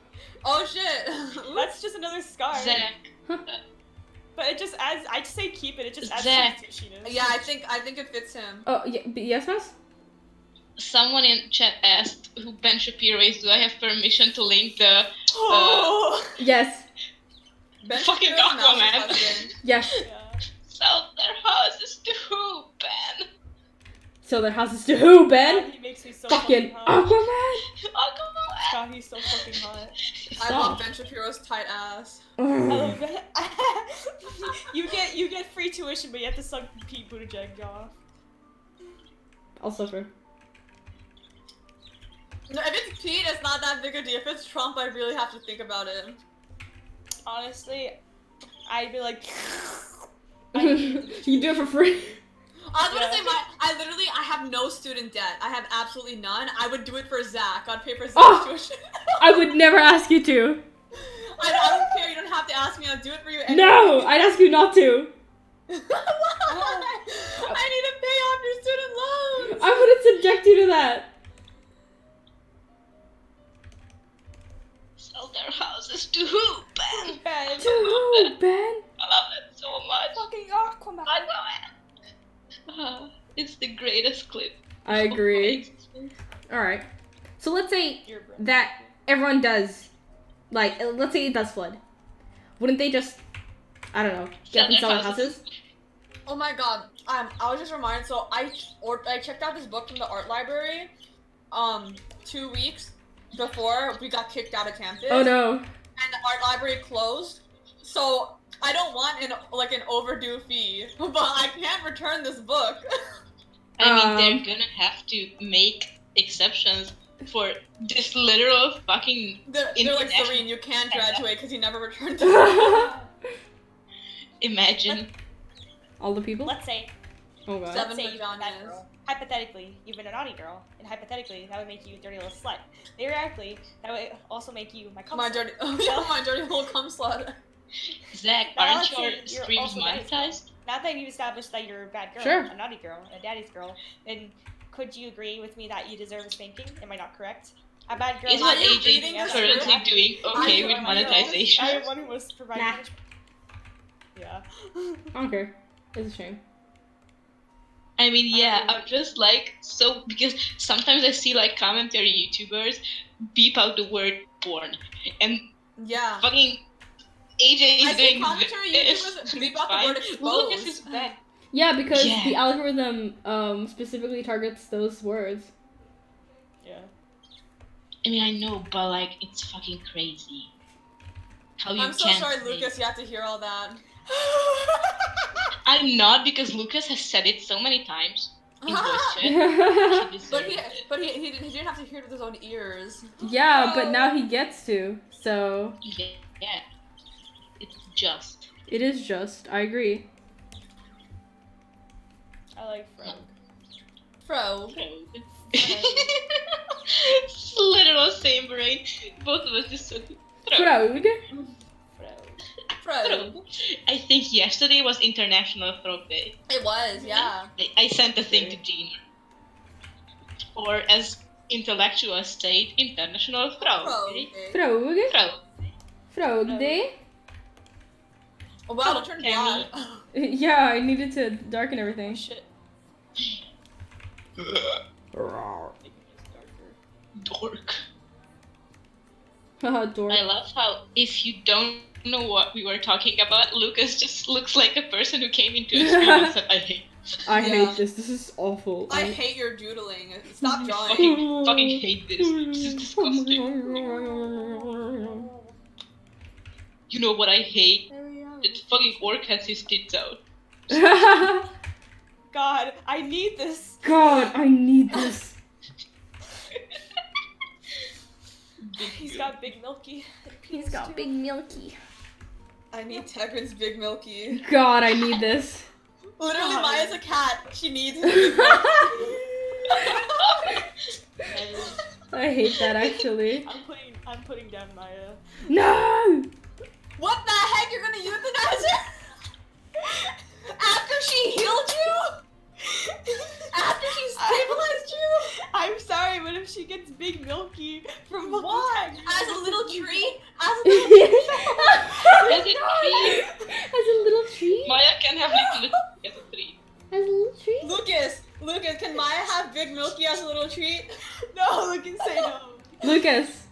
Oh shit. That's just another scar. Zach, But it just adds. I just say keep it. It just adds Zach. to douchiness. Yeah, I think it fits him. Oh, yeah, yes, Miss? someone in chat asked who Ben Shapiro is. Do I have permission to link the Oh. Yes. Ben Fucking Shapiro's mouse Aquaman. is husband. Yes. Yeah. sell their houses to who, Ben? So their houses to who, God, Ben? he makes me so Fucking hot. Aquaman? Aquaman. God, he's so fucking hot. I love Ben Shapiro's tight ass. I love that. you get free tuition, but you have to suck Pete Buttigieg off. I'll suffer. No, if it's Pete, it's not that big a deal. If it's Trump, I really have to think about it. Honestly, I'd be like. You do it for free. I was gonna Yeah. say I have no student debt. I have absolutely none. I would do it for Zach. I'd pay for Zach's Oh! tuition. I would never ask you to. I don't care. You don't have to ask me. I'll do it for you anyway. No, I'd ask you not to. Why? I need to pay off your student loans. I wouldn't subject you to that. Sell their houses to who, Ben? Ben. To who, Ben? I love it so much. Fucking Aquaman. It's the greatest clip. I of my agree. existence. Alright. So let's say You're bro. that everyone does, like, let's say it does flood. Wouldn't they just, I don't know, get up and sell their houses? Oh my god. I was just reminded. So I checked out this book from the art library, 2 weeks before we got kicked out of campus. Oh no. And the art library closed. So I don't want an overdue fee, but I can't return this book. I mean, they're gonna have to make exceptions for this literal fucking. They're like, International- Serene, you can't graduate because you never returned this book. Imagine. All the people? Let's say, Oh god. Seven let's say you've been that vaginas. girl. Hypothetically, you've been a naughty girl, and hypothetically, that would make you a dirty little slut. Theoretically, that would also make you my cum My slut. dirty, my dirty little cum slut. Zach, Now, aren't let's your say you're streams also nice. monetized? Now that you've established that you're a bad girl, Sure. a naughty girl, a daddy's girl, then could you agree with me that you deserve a spanking? Am I not correct? A bad girl. Is Are what you AJ reading is this currently script? doing okay with monetization? I am one who must provide. Nah. punishment. Yeah. I don't care. It's a shame. I mean, yeah, I'm just like, so, because sometimes I see like commentary YouTubers beep out the word porn, and Yeah. fucking AJ is I see doing commentary this. YouTubers beep out the Fine. word Look at exposed. his back. Yeah, because Yeah. the algorithm specifically targets those words. Yeah. I mean, I know, but like, it's fucking crazy. How you I'm so can't sorry, say- Lucas, you have to hear all that. I'm not, because Lucas has said it so many times in voice chat. He Yeah, deserved it. He didn't have to hear it with his own ears. but now he gets to. So Yeah, it's just. it is just. I agree. I like Frog. Fro. It's literal same brain. Both of us just said Frog. Fro. I think yesterday was International Frog Day. It was, yeah. I sent a thing to Gina. Or as intellectuals say, International Frog Fro. Day. Frog. Frog. Frog day. Oh, wow, don't turn Tammy. black. Yeah, I needed to darken everything. Shit. Dork. Haha, dork. I love how if you don't know what we were talking about, Lucas just looks like a person who came into a stream and said, I hate. I Yeah. hate this. This is awful. I hate your doodling. Stop drawing. Fucking hate this. This is disgusting. You know what I hate? There we are. That fucking orc has his tits out. God, I need this. God, I need this. He's got big milky. He's got big milky. I need Tegrin's big milky. God, I need this. Literally, God. Maya's a cat. She needs his big milky. I hate that actually. I'm putting down Maya. No! What the heck? You're gonna euthanize her? After she healed you? After she stabilized you? I'm sorry, but if she gets big milky from What? fucking As a little treat? As a As little treat? As a treat. a little treat? Maya can have little as a treat. As a little treat? Lucas, can Maya have big milky as a little treat? No, Lucas, say no. Lucas.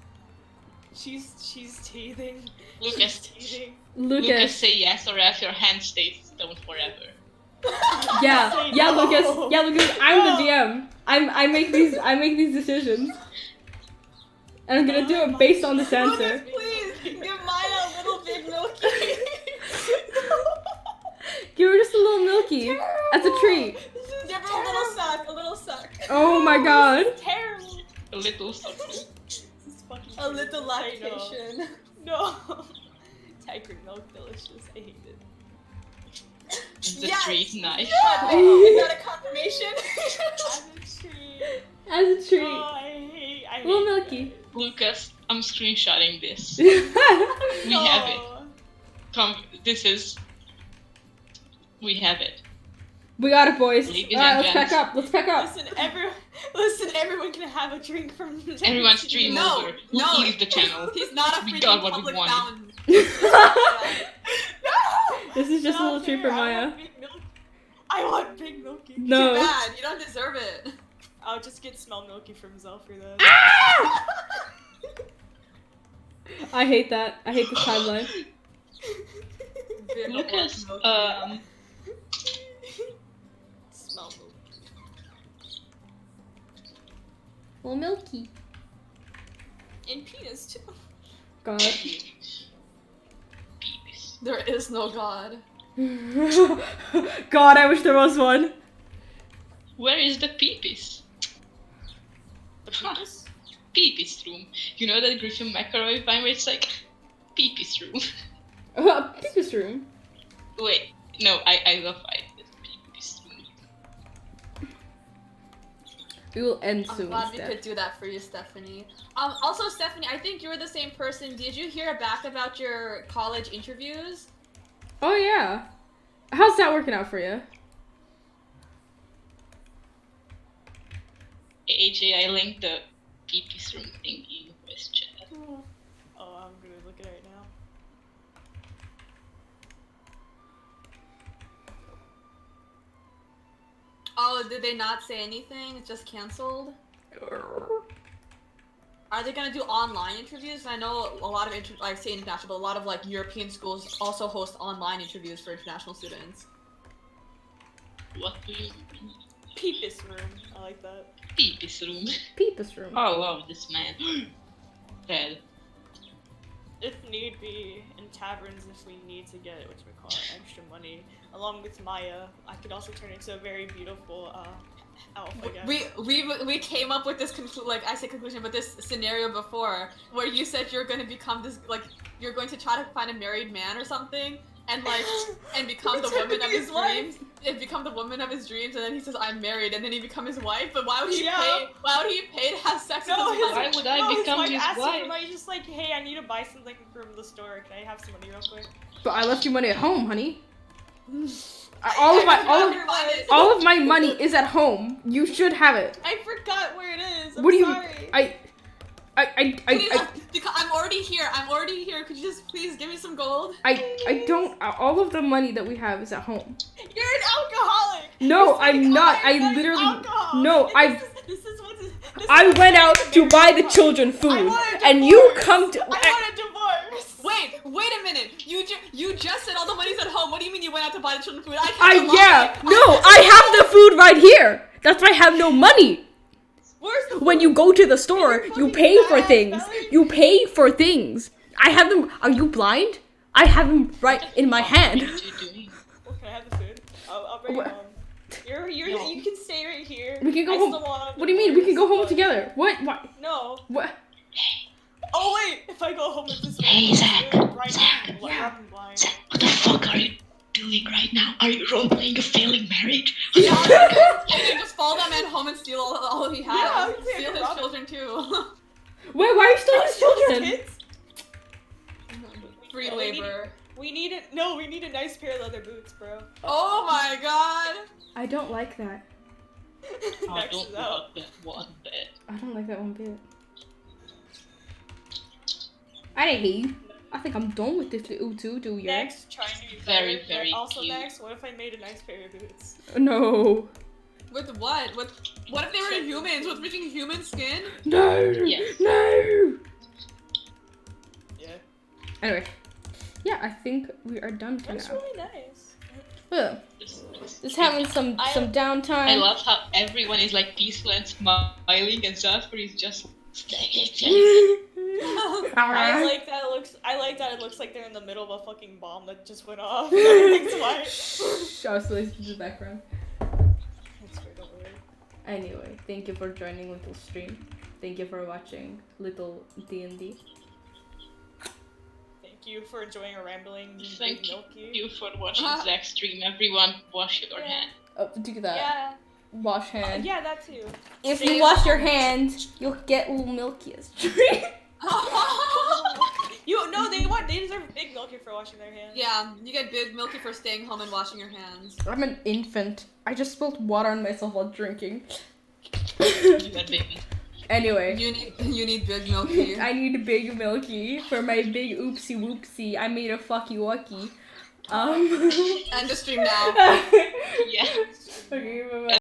She's teething. Lucas. She's teething. Lucas, say yes or else your hand stays stoned forever. Yeah, Say yeah, no. Lucas. Yeah, Lucas. I'm the GM. I make these decisions, and I'm gonna do it based on this answer. Lucas, please give Maya a little big milky. Give her just a little milky as a treat. This is Give her a little suck. Oh my God. This is terrible. A little sucker. This is fucking A little Say no. lactation. No. Tiger milk delicious. I hate it. The treat knife. Is that a confirmation? As a treat. As a treat. Oh, I hate Little milky. that. Lucas, I'm screenshotting this. We We have it. No. Come, we have it. got it, boys. Ladies Alright, and let's pack gents. up. Let's pack up. Listen, everyone can have a drink from Everyone's stream No, over. no. Leave the channel. He's not a We freaking got what we public wanted. fountain. This is just a little treat for I Maya. want big milk. I want big milky. Too No. bad. You don't deserve it. I'll just get smell milky from Zelfie then. I hate that. I hate this timeline. Big Lucas, milky. Smell milky. Little milky. And penis too. God. Penis. There is no God. God, I wish there was one. Where is the peepis? The penis? Peepis room. You know that Griffin McElroy vine where it's like peepis room. Peepus room. Wait, no, I love it. Peepis room. We will end I'm soon. glad we Steph. could do that for you, Stephanie. Also, Stephanie, I think you were the same person. Did you hear back about your college interviews? Oh yeah. How's that working out for you? AJ, I linked the peepis room thing in voice chat. Oh, I'm gonna look at it right now. Oh, did they not say anything? It's just canceled? Are they gonna do online interviews? I know a lot of I say international, but a lot of like European schools also host online interviews for international students. What do you mean? Peepus room. I like that. Peepis room. Peepus room. I love this man. Dead. If need be, in taverns, if we need to get what we call extra money, along with Maya, I could also turn into a very beautiful elf. I guess. We came up with this conclusion, but this scenario before where you said you're going to become this you're going to try to find a married man or something and become the woman of his dreams. And become the woman of his dreams, and then he says I'm married, and then he become his wife. But why would he pay? Why would he pay to have sex with his wife? Why would I become his asked wife? him for money, just like, hey, I need to buy something from the store. Can I have some money real quick? But I left you money at home, honey. All of my money is at home. You should have it. I forgot where it is. I'm What do you? sorry. Please, because I'm already here. Could you just please give me some gold? I don't. All of the money that we have is at home. You're an alcoholic. No, You're saying I'm not. I'm I like literally. alcohol. No, And I. This is what's. This I is went out to buy the marriage. children I food, want a and you divorce. come to. I want a divorce. Wait a minute. You just said all the money's at home. What do you mean you went out to buy the children food? I have the food right here. That's why I have no money. Where's the When you go to the store, you pay for things. You pay for things. I have them. Are you blind? I have him right in my hand. What are you doing? Well, can I have the food? I'll bring What? it home. No. You can stay right here. We can go I home. still want What do you mean? We can go home but- together. What? What? No. What? Oh wait, if I go home with this Hey, man, Zach. right Zach. now, Yeah. I'm blind. Zach, what the fuck are you doing right now? Are you role-playing a failing marriage? Yeah, I can just follow that man home and steal all he has. Yeah, I would say I steal could his rob him. children too. Wait, why are you still his children? Kids? Free Oh, labor. We need a nice pair of leather boots, bro. Oh my god. I don't like that. I Next don't is out. want that one bit. I don't like that one bit. I hate you. I think I'm done with this little tutu, yeah? Next, trying to be Very, better, very but also cute. next, what if I made a nice pair of boots? No. With what? What if they were humans with freaking human skin? No. Yes. No. Yeah. Anyway. Yeah, I think we are done for That's now. really nice. Well, Just just having some downtime. I love how everyone is like peaceful and smiling, and Zafir is just. I like that it looks like they're in the middle of a fucking bomb that just went off. Everything's white. Shh, I was listening to the background. That's fair, don't worry. Anyway, thank you for joining Little Stream. Thank you for watching Little D&D. Thank you for enjoying a rambling Thank big milky. you for watching Zach's stream. Everyone, wash your hand. Oh, do that. Yeah. Wash hand. Yeah, that too. If Stay you wash your home. hands, you'll get little milky as tree. They deserve big milky for washing their hands. Yeah, you get big milky for staying home and washing your hands. I'm an infant. I just spilled water on myself while drinking. You had baby. Anyway. You need big milky. I need a big milky for my big oopsie whoopsie. I made a fucky wucky. End the stream now. Yeah. Okay, bye bye.